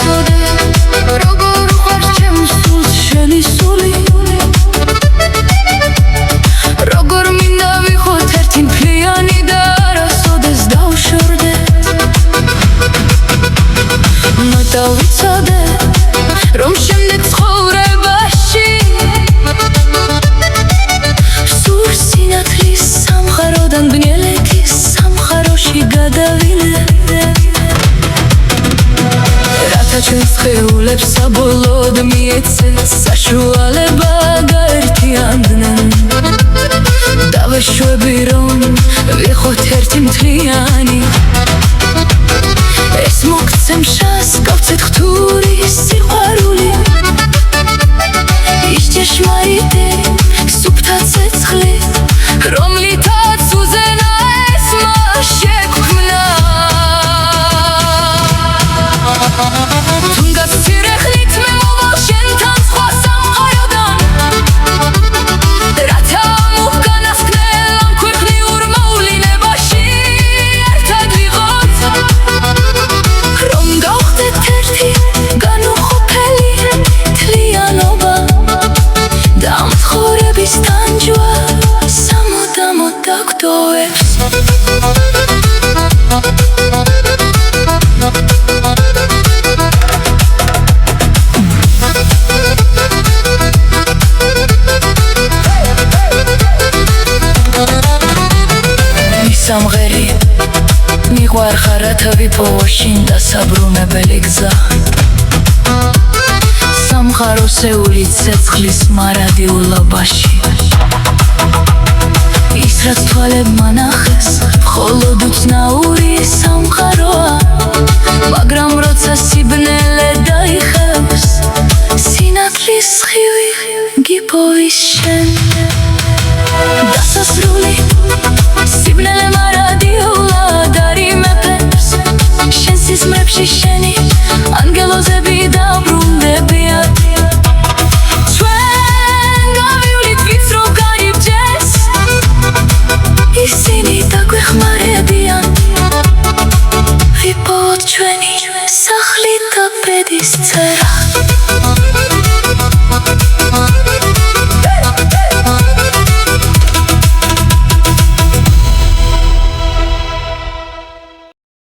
ვიცოდე როგორ უყვარს ჩემს სულს შენი სული როგორ მინდა ვიყოთ ერთი მთლიანი და არასოდეს დავშორდე ნოტა ვიცოდე რომ შემდეგ ცხოვრებაში სურს სინათლის სამყაროდან ბნელეთის სამყაროში გადავიდე რათა ჩვენს სხეულებს საბოლოოდ მიეცეს საშუალება გაერთიანდნენ დავეშვები რომ ვიყოთ ერთი მთლიანი ეს მოგცემშას გავცეთ ხთური სიყვარული ის ჭეშმარიტი სუფთა ცეცხლი რომლითაც უზენა ესმა შეგვქმნა თუნდაც მცირე ხნით მე მოვალ შენთან სხვა სამყაროდან რათა მოგანასკნელ ამ ქვეყნიურ მოვლენებაში ერთად ვიყოთ რომ გავხდეთ ერთი განუყოფელი მთლიანობა და ამ ცხოვრების თანჯვა სამუდამოდ დაგდოვებს სამღერი მიყვარხარა თავი და საბრუნებელი გზა სამყაროსეული ცეცხლის მარადიულობაში ის რაც თვალებმა ნახეს მხოლოდ უცნაური სამყაროა მაგრამ როცა სიბნელე დაიხევს სინათლის სხივი გიპოვის შენ დასასრული სიბნელე მარადიულად არიმეფებს შენ სიზმრებში შენი ანგელოზები დაბრუნდებიან ჩვენ გავივლით ვიწრო გარიბჯეს ისინი დაგვეხმარებიან ვიპოვოთ ჩვენი სახლი და ბედის წერა